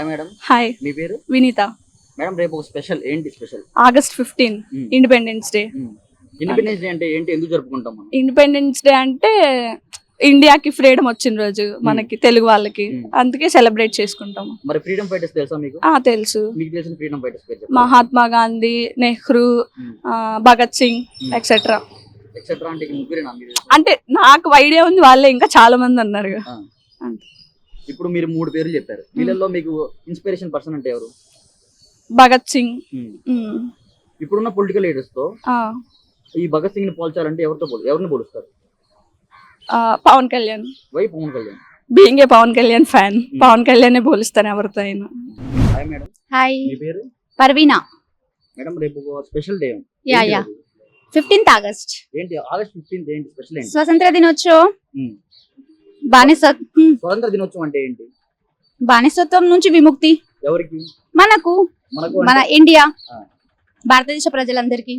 Hi madam. Hi, మీ పేరు? Vineeta. Madam రేపు ఒక స్పెషల్ ఏంటి special? August 15 independence day. Independence day అంటే ఏంటి, ఎందుకు జరుపుకుంటాం మనం? ఇండిపెండెన్స్ డే అంటే ఇండియాకి ఫ్రీడమ్ వచ్చిన రోజు మనకి తెలుగు వాళ్ళకి, అందుకే సెలబ్రేట్ చేసుకుంటాం. మరి ఫ్రీడమ్ ఫైటర్స్ తెలుసా మీకు? తెలుసు. మీకు తెలిసిన ఫ్రీడమ్ ఫైటర్స్ పేరు? మహాత్మా గాంధీ, నెహ్రూ, భగత్ సింగ్ ఎక్సెట్రా. ఎక్సెట్రా అంటే ముగ్గురేనా మీరు? అంటే నాకు ఐడియా ఉంది, వాళ్ళే ఇంకా చాలా మంది అన్నారు. ఇప్పుడు మీరు 3 పేర్లు చెప్పారు, వీళ్ళల్లో మీకు ఇన్స్పిరేషన్ పర్సన్ అంటే ఎవరు? భగత్ సింగ్. ఇప్పుడున్న పొలిటికల్ లీడర్స్ తో ఈ భగత్ సింగ్ ని పోల్చాలంటే ఎవరిని పోలుస్తారు? Pawan Kalyan. Why Pawan Kalyan? Being a Pawan Kalyan fan, Pawan Kalyan పోలుస్తాను ఎవరితో అయినా. Hi madam. హాయ్, మీ పేరు? పర్వీనా. మేడం రేపు special day. Yeah 15th August. ఏంటి ఆగస్ట్ 15 ఏంటి స్పెషల్? ఏంటి? స్వతంత్ర దినోత్సవం. స్వతంత్ర దినోత్సవం అంటే ఏంటి? బానిసత్వం నుంచి విముక్తి. ఎవరికి? మనకు, మన ఇండియా, భారతదేశ ప్రజలందరికీ.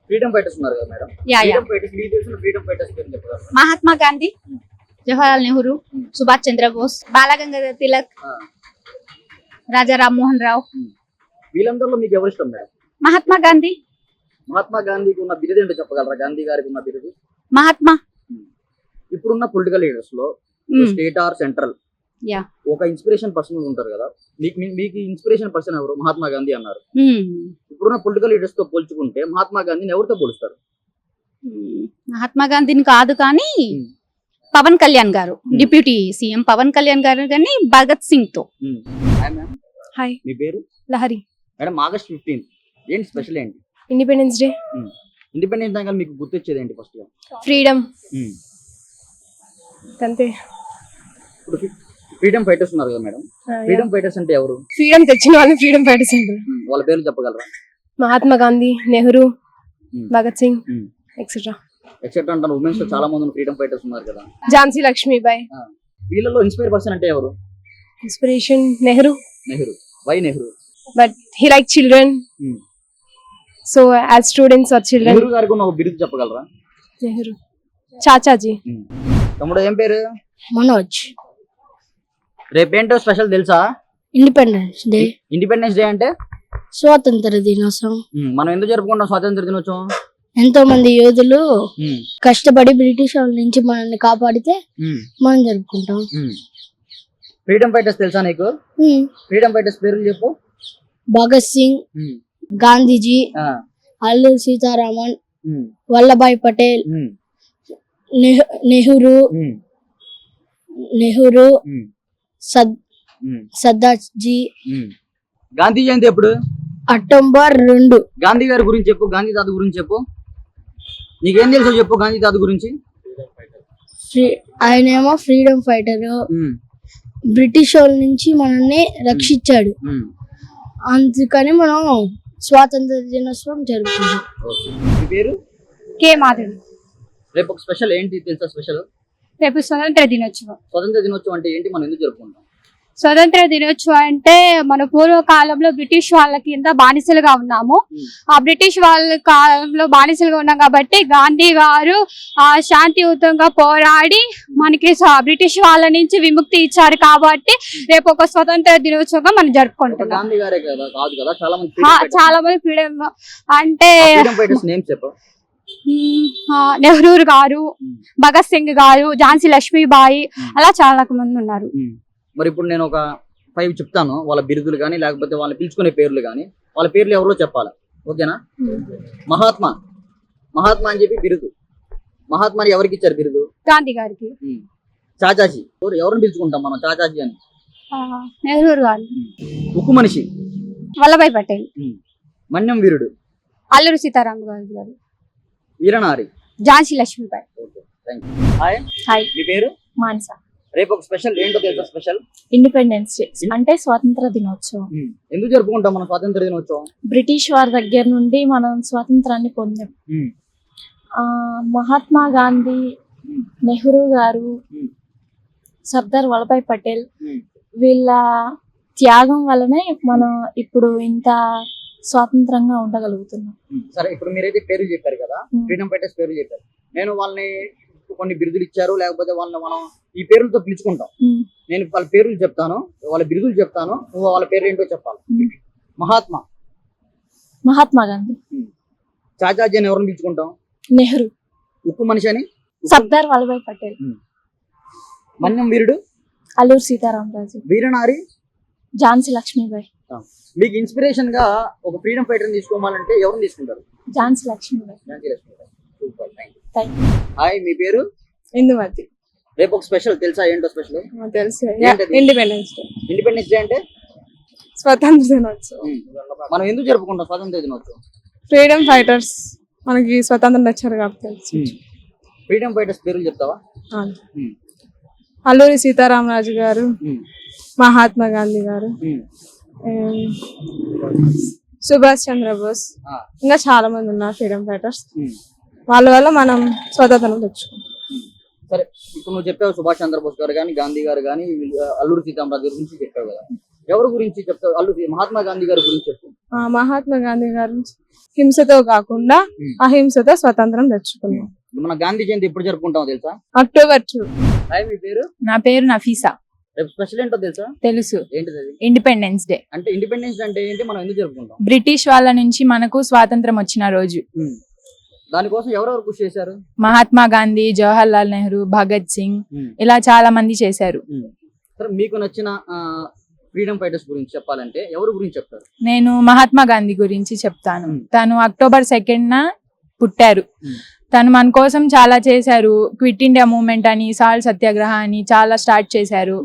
ఫ్రీడమ్ ఫైటర్స్ ఉన్నారు కదా మేడం, ఫ్రీడమ్ ఫైటర్స్ మీకు తెలిసిన ఫ్రీడమ్ ఫైటర్స్ పేరు చెప్పగలరా? మహాత్మా గాంధీ, జవహర్లాల్ నెహ్రూ, సుభాష్ చంద్రబోస్, బాలగంగాధర్ తిలక్, రాజా రామ్మోహన్ రావు. వీళ్ళందరిలో మీకు ఎవరు ఇష్టం మేడం? మహాత్మా గాంధీ. మహాత్మా గాంధీకి ఉన్న బిరుదు ఏంటో చెప్పగలరా? గాంధీ గారికి ఉన్న బిరుదు మహాత్మా. ఇప్పుడున్న పొలిటికల్ లీడర్స్ లో స్టేట్ ఆర్ సెంట్రల్ ఒక ఇన్స్పిరేషన్ పర్సన్ ఉంటారు కదా, మీకు ఇన్స్పిరేషన్ పర్సన్ ఎవరు? మహాత్మా గాంధీ అన్నారు. ఇప్పుడున్న పొలిటికల్ లీడర్స్ తో పోల్చుకుంటే మహాత్మా గాంధీని ఎవరితో పోలుస్తారు? మహాత్మా గాంధీని కాదు కానీ పవన్ కళ్యాణ్ గారు, డిప్యూటీ సీఎం పవన్ కళ్యాణ్ గారు, కానీ భగత్ సింగ్ తో. హాయ్, మీ పేరు? లహరి. మేడం ఆగస్ట్ 15 ఏంటి స్పెషల్? ఏంటి? Independence day. ఇండిపెండెన్స్ డే మీకు గుర్తొచ్చేది ఏంటి ఫస్ట్ గా? ఫ్రీడమ్. అంతే. ఇప్పుడు ఫ్రీడమ్ ఫైటర్స్ ఉన్నారు కదా మేడం, ఫ్రీడమ్ ఫైటర్స్ అంటే ఎవరు? ఫ్రీడమ్ తెచ్చిన వాళ్ళు ఫ్రీడమ్ ఫైటర్స్ అంటారు. వాళ్ళ పేర్లు చెప్పగలరా? మహాత్మా గాంధీ, నెహ్రూ, భగత్ సింగ్ ఎక్సెట్రా అంటారు. ఉమెన్స్ లో చాలా మంది ఫ్రీడమ్ ఫైటర్స్ ఉన్నారు కదా. ఝాన్సీ లక్ష్మీబాయి. వీళ్ళలో ఇన్స్పైర్ పర్సన్ అంటే ఎవరు? Inspiration Nehru. Why Nehru? But he like children, so as students are children. Nehru గారికి ఉన్న బిరుదు చెప్పగలరా? నెహ్రూ చాచాజీ. తమ్ముడు ఏం పేరు? మనోజ్. రేపేంటో స్పెషల్ తెలుసా? Independence day. ఇండిపెండెన్స్ డే అంటే స్వాతంత్ర దినోత్సవం. మనం ఎందుకు జరుపుకుంటాం స్వాతంత్ర దినోత్సవం? ఎంతో మంది యోధులు కష్టపడి బ్రిటిష్ వాళ్ళ నుంచి మనల్ని కాపాడితే మనం జరుపుకుంటాం. ఫ్రీడమ్ ఫైటర్స్ తెలుసా నీకు? ఫ్రీడమ్ ఫైటర్స్ పేర్లు చెప్పు. భగత్ సింగ్, గాంధీజీ, అల్లూరి సీతారామన్, వల్లభాయ్ పటేల్, నెహ్రూ, సర్దార్జీ. గాంధీ జయంతి ఎప్పుడు? అక్టోబర్ 2. గాంధీ గారి గురించి చెప్పు, గాంధీ తాత గురించి చెప్పు. నీకేం తెలుసో చెప్పు గాంధీ తాత గురించి. ఆయన ఏమో ఫ్రీడమ్ ఫైటర్, బ్రిటిష్ వాళ్ళ నుంచి మనల్ని రక్షించాడు, అందుకని మనం స్వాతంత్ర దినోత్సవం జరుపుకుంటాం. మీ పేరు? కే మాధవి. రేపు ఒక స్పెషల్ ఏంటి తెలుసా? స్పెషల్ రేపు స్వతంత్ర దినోత్సవం. స్వతంత్ర దినోత్సవం అంటే ఏంటి, మనం ఎందుకు జరుపుకుంటాం? స్వతంత్ర దినోత్సవం అంటే మన పూర్వకాలంలో బ్రిటిష్ వాళ్ళ కింద బానిసలుగా ఉన్నాము. ఆ బ్రిటిష్ వాళ్ళ కాలంలో బానిసలుగా ఉన్నాం కాబట్టి గాంధీ గారు శాంతియుతంగా పోరాడి మనకి బ్రిటిష్ వాళ్ళ నుంచి విముక్తి ఇచ్చారు. కాబట్టి రేపు ఒక స్వతంత్ర దినోత్సవంగా మనం జరుపుకుంటాం. గాంధీ గారే కదా కాదు కదా, చాలా మంది ఫ్రీడమ్ అంటే నేమ్స్ చెప్పు. నెహ్రూ గారు, భగత్ సింగ్ గారు, ఝాన్సీ లక్ష్మీబాయి, అలా చాలా మంది ఉన్నారు. మరి ఇప్పుడు నేను ఒక 5 చెప్తాను, వాళ్ళ బిరుదులు కానీ లేకపోతే వాళ్ళని పిలుచుకునే పేర్లు కానీ, వాళ్ళ పేర్లు ఎవరో చెప్పాలి, ఓకేనా? మహాత్మా అని చెప్పి బిరుదు. మహాత్మాని ఎవరికి ఇచ్చారు బిరుదు? గాంధీ గారికి. చాచాజీ ఎవరిని పిలుచుకుంటాం మనం చాచాజీ అని? నెహ్రూ గారు. ఉక్కు మనిషి వల్లభాయ్ పటేల్. మన్యం వీరుడు అల్లూరి సీతారామన్ గారు. వీరనారి ఝాన్సీ లక్ష్మీబాయి. హాయ్, మీ పేరు? మానస. రేపు ఒక స్పెషల్ ఏంటో తెలుసా? స్పెషల్ ఇండిపెండెన్స్ డే అంటే స్వాతంత్ర దినోత్సవం. ఎందుకు జరుపుకుంటాం మనం స్వాతంత్ర దినోత్సవం? బ్రిటిష్ వారి దగ్గర నుండి మనం స్వాతంత్రాన్ని పొందాం. మహాత్మా గాంధీ, నెహ్రూ గారు, సర్దార్ వల్లభాయ్ పటేల్ వీళ్ళ త్యాగం వల్లనే మనం ఇప్పుడు ఇంత స్వాతంత్రంగా ఉండగలుగుతున్నాం. సరే, ఇప్పుడు మీరైతే పేర్లు చెప్పారు కదా, ఫ్రీడమ్ ఫైటర్స్ పేర్లు చెప్పారు. నేను వాళ్ళని కొన్ని బిరుదులు ఇచ్చారు, లేకపోతే వాళ్ళని మనం ఈ పేర్లతో పిలుచుకుంటాం. నేను వాళ్ళ పేర్లు చెప్తాను, వాళ్ళ బిరుదులు చెప్తాను, నువ్వు వాళ్ళ పేర్లు ఏంటో చెప్పాలి. మహాత్మా గాంధీ, చాచాజీ అని ఎవరిని పిలుచుకుంటాం? నెహ్రూ, ఉక్కు మనిషి అని సర్దార్ వల్లభాయ్ పటేల్, మన్యం వీరుడు అల్లూరి సీతారామరాజు, వీరనారి ఝాన్సీ లక్ష్మీబాయి. మీకు ఇన్స్పిరేషన్ గా ఒక ఫ్రీడమ్ ఫైటర్ తీసుకోవాలంటే ఎవరిని తీసుకుంటారు? Jhansi Lakshmibai. Jhansi Lakshmibai. Super, thank you. Hi, మీ పేరు? ఇందుమతి. రేపు ఒక స్పెషల్ తెలుసా? ఏంటో స్పెషల్? తెలుసు, ఏంటది? Independence day. ఇండిపెండెన్స్ డే అంటే స్వతంత్ర దినోత్సవం. మనం ఎందుకు జరుపుకుంటాం స్వాతంత్ర దినోత్సవం? ఫ్రీడమ్ ఫైటర్స్ మనకి స్వతంత్రం తెచ్చారు కాబట్టి. ఫ్రీడమ్ ఫైటర్స్ పేర్లు చెప్తావా? అల్లూరి సీతారామరాజు గారు, మహాత్మా గాంధీ గారు, సుభాష్ చంద్రబోస్, ఇంకా చాలా మంది ఉన్నారు ఫ్రీడమ్ ఫైటర్స్. వాళ్ళ వల్ల మనం స్వతంత్రం తెచ్చుకున్నాం. సరే, ఇప్పుడు నువ్వు చెప్పావు సుభాష్ చంద్రబోస్ గారు కానీ, గాంధీ గారు కానీ, అల్లూరి సీతారామరాజు గురించి చెప్పావు కదా, ఎవరి గురించి చెప్తావు? మహాత్మా గాంధీ గారి గురించి చెప్పు. మహాత్మా గాంధీ గారు హింసతో కాకుండా అహింసతో స్వతంత్రం తెచ్చుకున్నాం. మన గాంధీ జయంతి ఎప్పుడు జరుపుకుంటామో తెలుసా? అక్టోబర్ 2. హాయ్, మీ పేరు? నా పేరు నఫీసా. రేపు స్పెషల్ ఏంటో తెలుసా? తెలుసు, ఏంటిది అది? Independence day. అంటే ఇండిపెండెన్స్ డే అంటే ఏంటి, మనం ఎందుకు జరుపుకుంటాం? బ్రిటిష్ వాళ్ళ నుంచి మనకు స్వాతంత్రం వచ్చిన రోజు. దానికోసం ఎవరెవరు కృషి చేశారు? మహాత్మా గాంధీ, జవహర్ లాల్ నెహ్రూ, భగత్ సింగ్, ఇలా చాలా మంది చేశారు. సరే, మీకు నచ్చిన ఫ్రీడమ్ ఫైటర్స్ గురించి చెప్పాలంటే ఎవరి గురించి చెప్తారు? నేను మహాత్మా గాంధీ గురించి చెప్తాను. తను అక్టోబర్ 2న పుట్టారు. తను మన కోసం చాలా చేశారు. క్విట్ ఇండియా మూవ్మెంట్ అని, సాల్ సత్యాగ్రహ అని చాలా స్టార్ట్ చేశారు.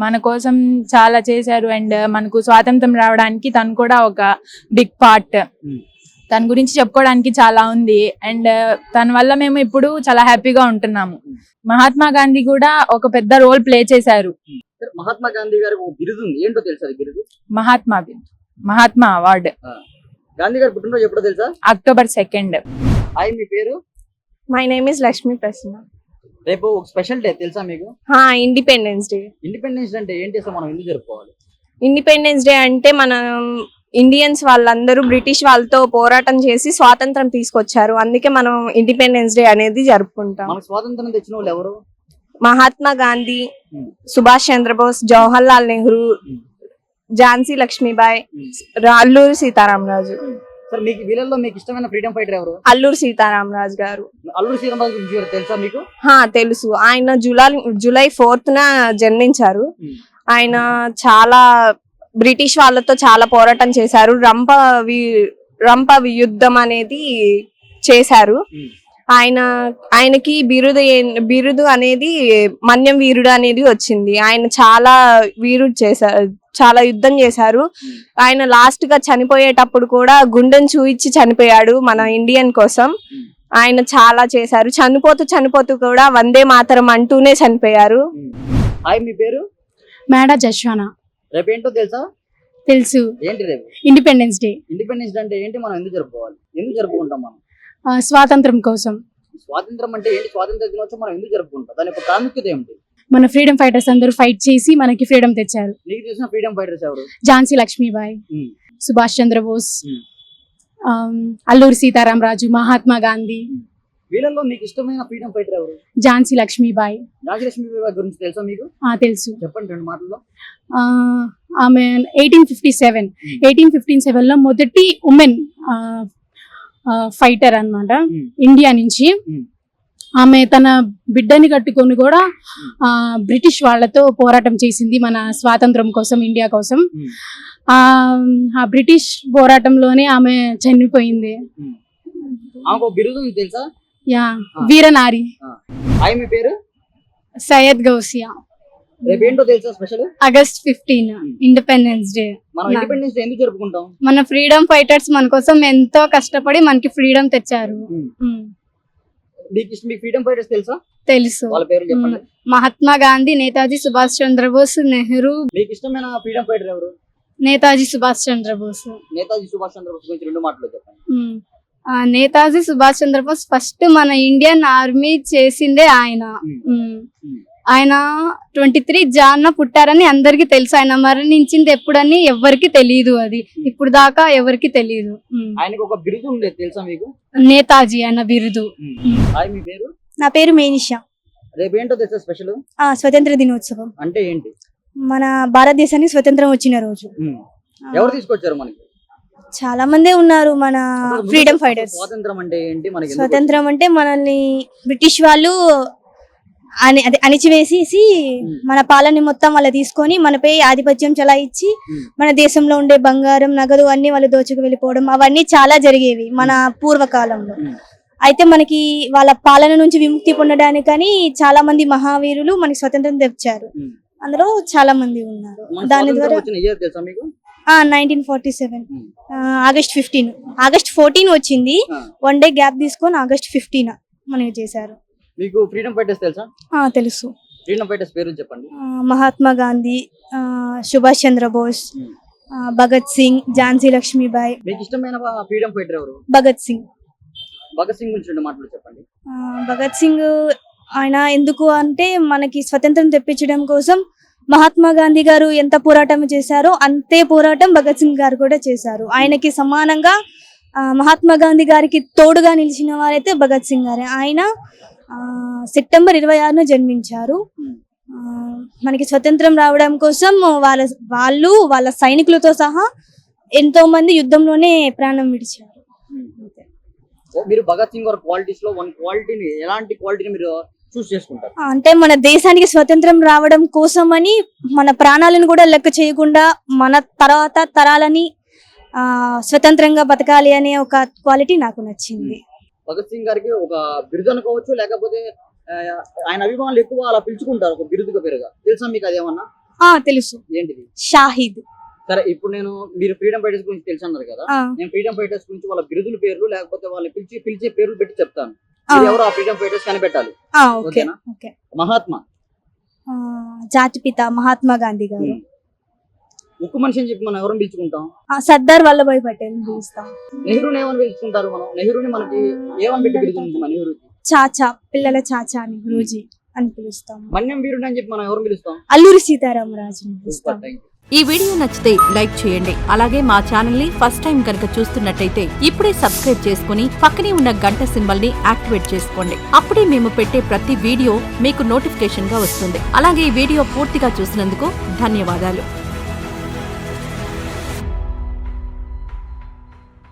మన కోసం చాలా చేశారు. అండ్ మనకు స్వాతంత్రం రావడానికి తను కూడా ఒక బిగ్ పార్ట్. తన గురించి చెప్పుకోవడానికి చాలా ఉంది. అండ్ తన వల్ల మేము ఇప్పుడు చాలా హ్యాపీగా ఉంటున్నాము. మహాత్మా గాంధీ కూడా ఒక పెద్ద రోల్ ప్లే చేశారు. మహాత్మా గాంధీ గారి ఒక బిరుదు ఉంది, ఏంటో తెలుసా? బిరుదు మహాత్మా అవార్డు. గాంధీ గారి పుట్టినరోజు ఎప్పుడో తెలుసా? అక్టోబర్ 2. హాయ్, మీ పేరు? My name is Lakshmi Prasanna. రేపు ఒక స్పెషల్ డే తెలుసా మీకు? Independence day. ఇండిపెండెన్స్ డే అంటే ఏంటి, అసలు మనం ఎందుకు జరుపుకోవాలి? ఇండిపెండెన్స్ డే అంటే మనం ఇండియన్స్ వాళ్ళందరూ బ్రిటిష్ వాళ్ళతో పోరాటం చేసి స్వాతంత్రం తీసుకొచ్చారు. అందుకే మనం ఇండిపెండెన్స్ డే అనేది జరుపుకుంటాం. మనకు స్వాతంత్రం తెచ్చిన వాళ్ళు ఎవరు? మహాత్మా గాంధీ, సుభాష్ చంద్రబోస్, జవహర్ లాల్ నెహ్రూ, ఝాన్సీ లక్ష్మీబాయి, అల్లూరి సీతారామరాజు. సార్, మీకు వీళ్ళల్లో మీకు ఇష్టమైన ఫ్రీడమ్ ఫైటర్ ఎవరు? అల్లూరి సీతారామరాజు గారు. అల్లూరి సీతారామరాజు గురించి తెలుసా మీకు? తెలుసు. ఆయన జూలై 4న జన్మించారు. ఆయన చాలా బ్రిటిష్ వాళ్ళతో చాలా పోరాటం చేశారు. రంప యుద్ధం అనేది చేశారు. ఆయనకి బిరుదు అనేది మన్యం వీరుడు అనేది వచ్చింది. ఆయన చాలా యుద్ధం చేశారు. ఆయన లాస్ట్ గా చనిపోయేటప్పుడు కూడా గుండెను చూయించి చనిపోయాడు మన ఇండియన్ కోసం. ఆయన చాలా చేశారు. చనిపోతూ కూడా వందే మాతరం అంటూనే చనిపోయారు. హాయ్, మీ పేరు? మేడా జశ్వానా. రేపు ఏంటో తెలుసా? తెలుసు. ఏంటి రేపు? Independence day. ఇండిపెండెన్స్ డే అంటే ఏంటి, మనం ఎందుకు జరుపుకోవాలి, ఎందుకు జరుపుకుంటాం మనం? స్వాతంత్రం కోసం. స్వాతంత్రం అంటే ఏంటి? స్వాతంత్ర దినోత్సవం మనం ఎందుకు జరుపుకుంటాం? దాని యొక్క ప్రాముఖ్యత ఏమిటి? మన ఫ్రీడమ్ ఫైటర్స్ అందరూ ఫైట్ చేసి మనకి ఫ్రీడమ్ తెచ్చారు. నీకు తెలిసిన ఫ్రీడమ్ ఫైటర్స్ ఎవరు? ఝాన్సీ లక్ష్మీబాయి, సుభాష్ చంద్రబోస్, అల్లూరి సీతారామరాజు, మహాత్మా గాంధీ. వీళ్ళల్లో మీకు ఇష్టమైన ఫ్రీడమ్ ఫైటర్ ఎవరు? ఝాన్సీ లక్ష్మీబాయి. ఝాన్సీ లక్ష్మీబాయి గురించి తెలుసా మీకు? తెలుసు. చెప్పండి 2 మాటల్లో. ఆమె 1857 లో మొదటి ఉమెన్ ఫైటర్ అన్నమాట ఇండియా నుంచి. ఆమె తన బిడ్డని కట్టుకొని కూడా బ్రిటిష్ వాళ్ళతో పోరాటం చేసింది మన స్వాతంత్రం కోసం, ఇండియా కోసం. ఆ బ్రిటిష్ పోరాటంలోనే ఆమె చనిపోయింది. తెలుసా? వీరనారి. హాయ్, మీ పేరు? సయ్యద్ గౌసియా. రేపు ఏంటో తెలుసా స్పెషల్? August 15 independence day. మనం ఇండిపెండెన్స్ డే ఎందుకు జరుపుకుంటాం? మన ఫ్రీడమ్ ఫైటర్స్ మన కోసం ఎంతో కష్టపడి మనకి ఫ్రీడమ్ తెచ్చారు. మీకు ఫ్రీడమ్ ఫైటర్స్ తెలుసా? తెలుసు. వాళ్ళ పేరు చెప్పండి. మహాత్మా గాంధీ, నేతాజీ సుభాష్ చంద్రబోస్, నెహ్రూ. మీకు ఇష్టమైన ఫ్రీడమ్ ఫైటర్ ఎవరు? నేతాజీ సుభాష్ చంద్రబోస్. నేతాజీ సుభాష్ చంద్రబోస్ గురించి 2 మాటలు చెప్పండి. నేతాజీ సుభాష్ చంద్రబోస్ ఫస్ట్ మన ఇండియన్ ఆర్మీ చేసిందే ఆయన. ఆయన 23 జాన్ పుట్టారని అందరికి తెలుసు. ఆయన మరణించింది ఎప్పుడని ఎవరికి తెలియదు. అది ఇప్పుడు దాకా ఎవరికి తెలియదు. ఆయనకు ఒక బిరుదు ఉండేది తెలుసా మీకు? నేతాజీ ఆయన బిరుదు. హాయ్, మీ పేరు? నా పేరు మేనిషా. రేపు ఏంటో తెలుసా స్పెషల్? స్వతంత్ర దినోత్సవం అంటే ఏంటి? మన భారతదేశానికి స్వతంత్రం వచ్చిన రోజు. ఎవరు తీసుకొచ్చారు మనకి? చాలా మందే ఉన్నారు మన అసలు ఫ్రీడమ్ ముందు ఫైటర్స్. స్వాతంత్రం అంటే ఏంటి మనకి? స్వతంత్రం అంటే మనల్ని బ్రిటిష్ వాళ్ళు అణిచివేసేసి మన పాలన మొత్తం వాళ్ళు తీసుకొని మనపై ఆధిపత్యం చలాయించి మన దేశంలో ఉండే బంగారం నగదు అన్ని వాళ్ళు దోచుకు వెళ్ళిపోవడం అవన్నీ చాలా జరిగేవి మన పూర్వకాలంలో. అయితే మనకి వాళ్ళ పాలన నుంచి విముక్తి పొందడానికని చాలా మంది మహావీరులు మనకి స్వతంత్రం తెచ్చారు. అందులో చాలా మంది ఉన్నారు. దాని ద్వారా 1947 ఆగస్ట్ 15, ఆగస్ట్ 14 వచ్చింది. 1 డే గ్యాప్ తీసుకొని ఆగస్ట్ 15 మనకి చేశారు. మీకు ఫ్రీడమ్ ఫైటర్స్ తెలుసా? తెలుసు. ఫ్రీడమ్ ఫైటర్స్ పేరు చెప్పండి. మహాత్మా గాంధీ, సుభాష్ చంద్రబోస్, భగత్ సింగ్, ఝాన్సీ లక్ష్మీబాయి. మీకు ఇష్టమైన ఫ్రీడమ్ ఫైటర్ ఎవరు? భగత్ సింగ్. భగత్ సింగ్ గురించి 2 మాటలు చెప్పండి. భగత్ సింగ్ ఆయన ఎందుకు అంటే మనకి స్వతంత్రం తెప్పించడం కోసం మహాత్మా గాంధీ గారు ఎంత పోరాటం చేశారో అంతే పోరాటం భగత్ సింగ్ గారు కూడా చేశారు. ఆయనకి సమానంగా మహాత్మా గాంధీ గారికి తోడుగా నిలిచిన వారైతే భగత్ సింగ్ గారే. ఆయన సెప్టెంబర్ 26 జన్మించారు. మనకి స్వతంత్రం రావడం కోసం వాళ్ళ సైనికులతో సహా ఎంతో మంది యుద్ధంలోనే ప్రాణం విడిచారు. మీరు భగత్ సింగ్ గారి క్వాలిటీస్ లో క్వాలిటీని ఎలాంటి క్వాలిటీని మీరు చూస్ చేసుకుంటారు? అంటే మన దేశానికి స్వతంత్రం రావడం కోసమని మన ప్రాణాలను కూడా లెక్క చేయకుండా మన తర్వాత తరాలని స్వతంత్రంగా బతకాలి అనే ఒక క్వాలిటీ నాకు నచ్చింది. భగత్ సింగ్ గారికి ఒక బిరుదు అనుకోవచ్చు, లేకపోతే ఆయన అభిమానులు ఎక్కువ అలా పిలుచుకుంటారు ఒక బిరుదుగా పేరుగా. తెలుసా మీకు అదేమన్నా? తెలుసు. ఏంటిది? షాహిద్. సరే, ఇప్పుడు మీరు ఫ్రీడమ్ ఫైటర్స్ గురించి తెలుసు అన్నారు కదా, నేను ఫ్రీడమ్ ఫైటర్స్ గురించి వాళ్ళ బిరుదుల పేర్లు లేకపోతే వాళ్ళని పిలిచే పేర్లు పెట్టి చెప్తాను. ఎవరు ఆ ఫ్రీడమ్ ఫైటర్స్ కనిపెట్టాలి. ఓకేనా? మహాత్మా, జాతిపిత మహాత్మా గాంధీ గారు. ఉక్కు మనిషి అని చెప్పి మనం ఎవరిని పిలుచుకుంటాం? సర్దార్ వల్లభాయ్ పటేల్ పిలుస్తాం. నెహ్రూని ఏమని పిలుచుకుంటారు మనం? నెహ్రూని మనకి ఏమని పెట్టి బిరుదు ఉంది? మన నెహ్రూకి చాచా, పిల్లల చాచా అని గురూజీ అని పిలుస్తాం. మన్యం వీరుడు అని చెప్పి మనం ఎవరు పిలుస్తాం? అల్లూరి సీతారామరాజు పిలుస్తాం. ఈ వీడియో నచ్చితే లైక్ చేయండి. అలాగే మా ఛానల్ ని ఫస్ట్ టైం కనుక చూస్తున్నట్టయితే ఇప్పుడే సబ్స్క్రైబ్ చేసుకుని పక్కనే ఉన్న గంట సింబల్ ని యాక్టివేట్ చేసుకోండి. అప్పుడే మేము పెట్టే ప్రతి వీడియో మీకు నోటిఫికేషన్ గా వస్తుంది. అలాగే ఈ వీడియో పూర్తిగా చూసినందుకు ధన్యవాదాలు.